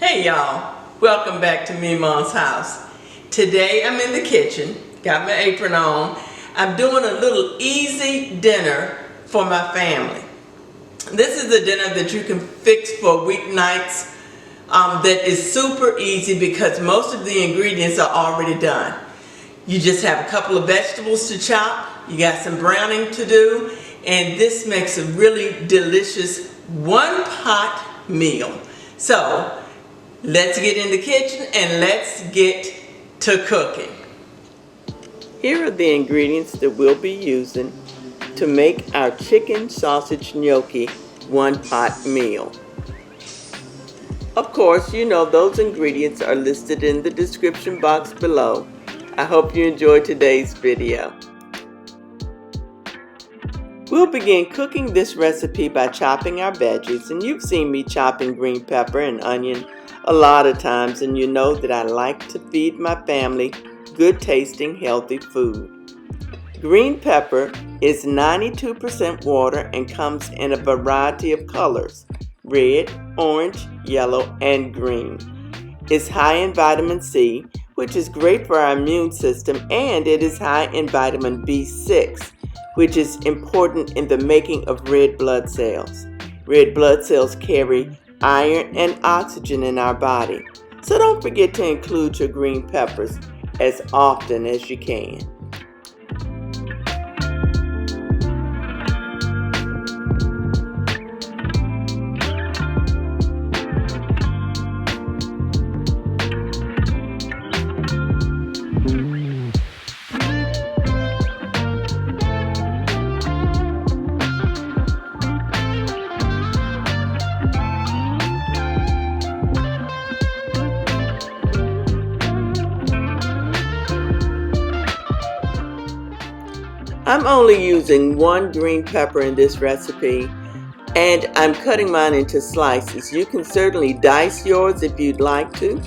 Hey y'all, welcome back to Memaw's house. Today I'm in the kitchen, got my apron on. I'm doing a little easy dinner for my family. This is a dinner that you can fix for weeknights that is super easy because most of the ingredients are already done. You just have a couple of vegetables to chop, you got some browning to do, and this makes a really delicious one pot meal. So let's get in the kitchen and let's get to cooking. Here are the ingredients that we'll be using to make our chicken sausage gnocchi one pot meal. Of course, you know those ingredients are listed in the description box below. I hope you enjoyed today's video. We'll begin cooking this recipe by chopping our veggies, and you've seen me chopping green pepper and onion a lot of times, and you know that I like to feed my family good tasting healthy food. Green pepper is 92% water and comes in a variety of colors: red, orange, yellow, and green. It's high in vitamin C, which is great for our immune system, and it is high in vitamin B6, which is important in the making of red blood cells. Red blood cells carry iron and oxygen in our body, so don't forget to include your green peppers as often as you can. I'm only using one green pepper in this recipe, and I'm cutting mine into slices. You can certainly dice yours if you'd like to.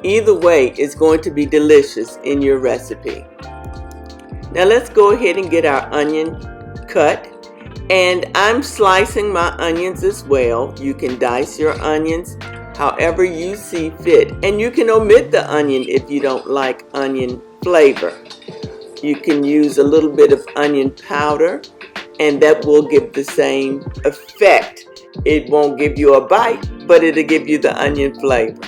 Either way, it's going to be delicious in your recipe. Now let's go ahead and get our onion cut, and I'm slicing my onions as well. You can dice your onions however you see fit, and you can omit the onion if you don't like onion flavor. You can use a little bit of onion powder, and that will give the same effect. It won't give you a bite, but it'll give you the onion flavor.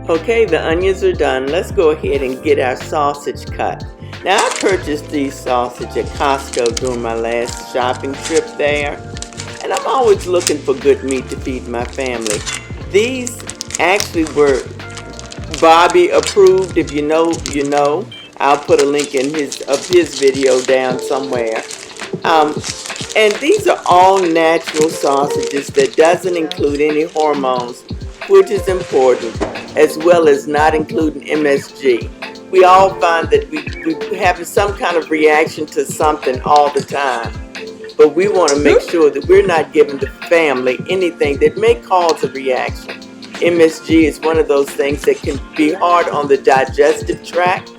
Okay, the onions are done. Let's go ahead and get our sausage cut. Now, I purchased these sausage at Costco during my last shopping trip there, and I'm always looking for good meat to feed my family. These actually were Bobby approved. If you know, you know. I'll put a link in his video down somewhere. And these are all natural sausages that doesn't include any hormones, which is important, as well as not including MSG. We all find that we have some kind of reaction to something all the time, but we want to make sure that we're not giving the family anything that may cause a reaction. MSG is one of those things that can be hard on the digestive tract,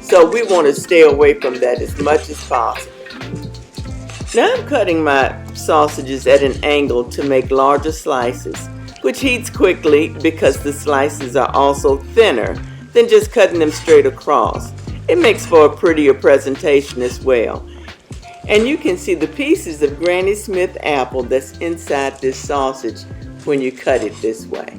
So we want to stay away from that as much as possible. Now I'm cutting my sausages at an angle to make larger slices, which heats quickly because the slices are also thinner than just cutting them straight across. It makes for a prettier presentation as well. And you can see the pieces of Granny Smith apple that's inside this sausage when you cut it this way.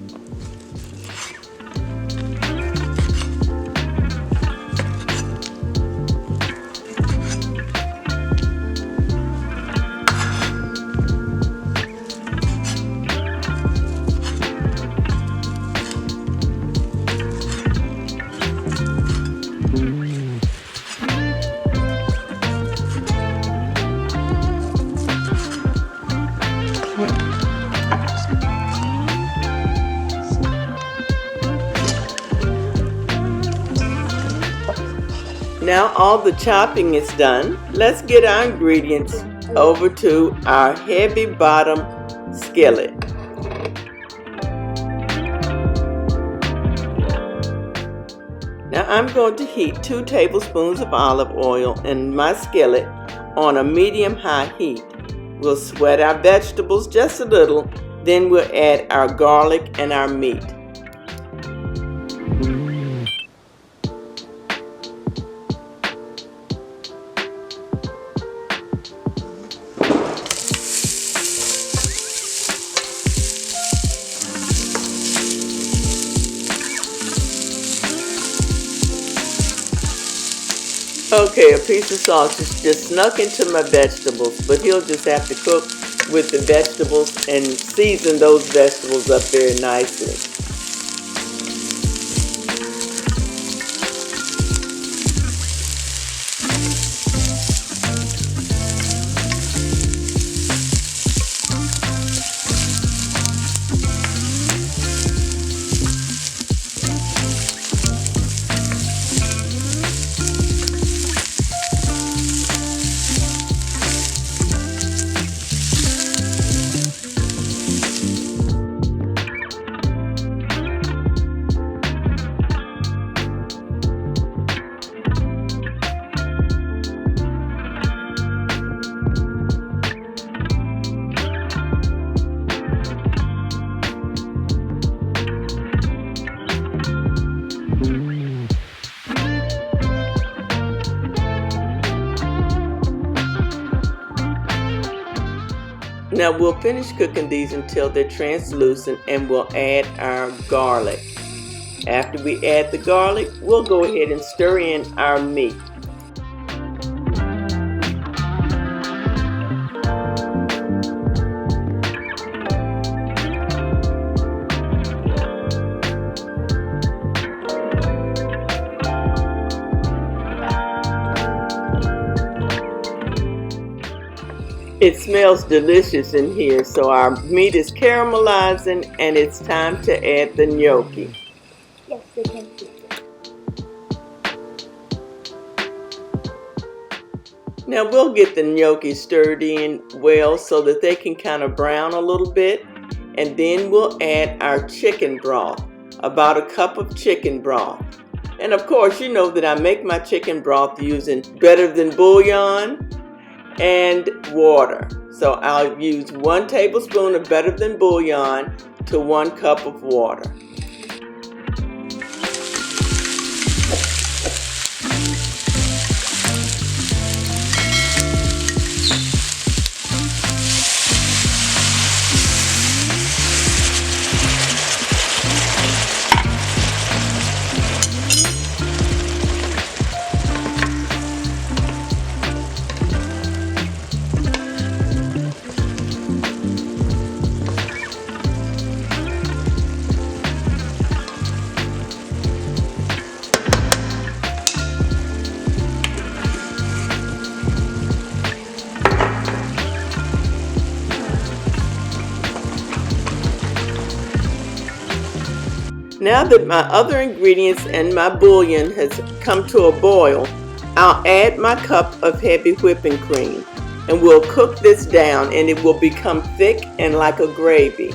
Now all the chopping is done. Let's get our ingredients over to our heavy bottom skillet. Now I'm going to heat 2 tablespoons of olive oil in my skillet on a medium-high heat. We'll sweat our vegetables just a little, then we'll add our garlic and our meat. Okay, a piece of sausage just snuck into my vegetables, but he'll just have to cook with the vegetables and season those vegetables up very nicely. Now we'll finish cooking these until they're translucent, and we'll add our garlic. After we add the garlic, we'll go ahead and stir in our meat. It smells delicious in here, so our meat is caramelizing and it's time to add the gnocchi. Yes, they can see it. Now we'll get the gnocchi stirred in well so that they can kind of brown a little bit, and then we'll add our chicken broth, about a cup of chicken broth. And of course, you know that I make my chicken broth using better than bouillon and water. So I'll use 1 tablespoon of better than bouillon to 1 cup of water. Now that my other ingredients and my bouillon has come to a boil, I'll add my cup of heavy whipping cream, and we'll cook this down and it will become thick and like a gravy.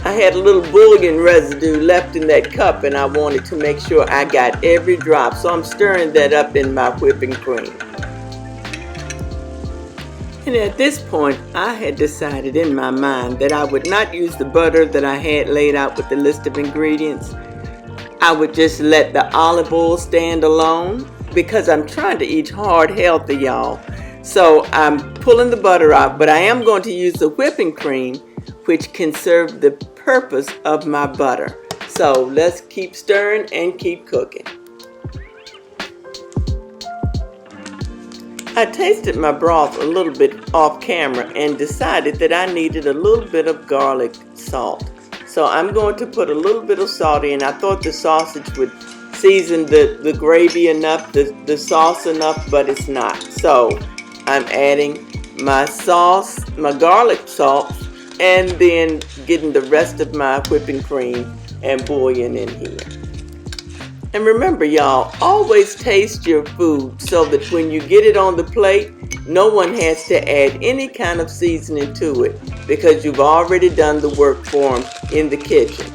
I had a little bouillion residue left in that cup and I wanted to make sure I got every drop. So I'm stirring that up in my whipping cream. And at this point, I had decided in my mind that I would not use the butter that I had laid out with the list of ingredients. I would just let the olive oil stand alone because I'm trying to eat hard healthy, y'all. So I'm pulling the butter out, but I am going to use the whipping cream, which can serve the purpose of my butter. So let's keep stirring and keep cooking. I tasted my broth a little bit off camera and decided that I needed a little bit of garlic salt. So I'm going to put a little bit of salt in. I thought the sausage would season the gravy enough, the sauce enough, but it's not. So I'm adding my sauce, my garlic salt, and then getting the rest of my whipping cream and bouillon in here. And remember, y'all, always taste your food so that when you get it on the plate, no one has to add any kind of seasoning to it because you've already done the work for them in the kitchen.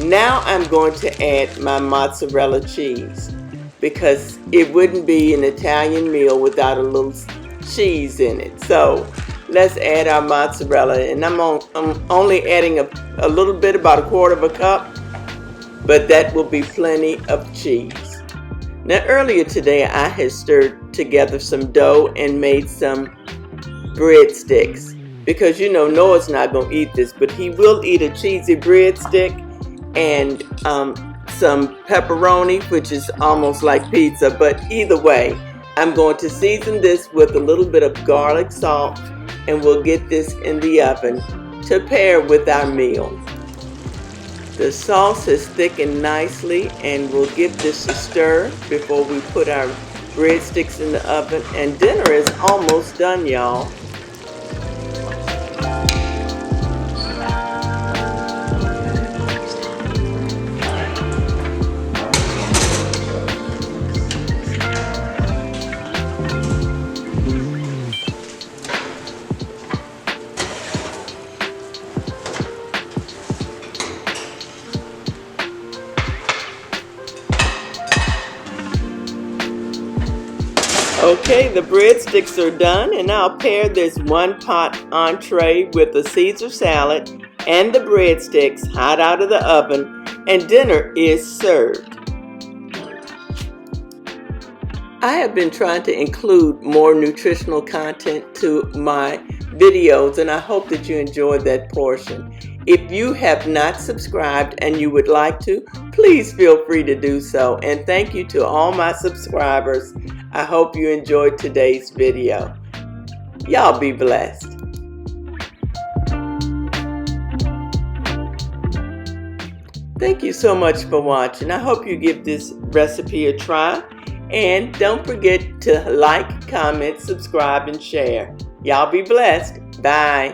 Now I'm going to add my mozzarella cheese because it wouldn't be an Italian meal without a little cheese in it. So let's add our mozzarella, and I'm only adding a little bit, about 1/4 cup, but that will be plenty of cheese. Now earlier today I had stirred together some dough and made some breadsticks because you know Noah's not going to eat this, but he will eat a cheesy breadstick and some pepperoni, which is almost like pizza, but either way I'm going to season this with a little bit of garlic salt, and we'll get this in the oven to pair with our meal. The sauce has thickened nicely, and we'll give this a stir before we put our breadsticks in the oven. And dinner is almost done, y'all. Okay, the breadsticks are done, and I'll pair this one-pot entree with a Caesar salad and the breadsticks hot out of the oven, and dinner is served. I have been trying to include more nutritional content to my videos, and I hope that you enjoyed that portion. If you have not subscribed and you would like to, please feel free to do so. And thank you to all my subscribers. I hope you enjoyed today's video. Y'all be blessed. Thank you so much for watching. I hope you give this recipe a try. And don't forget to like, comment, subscribe, and share. Y'all be blessed. Bye.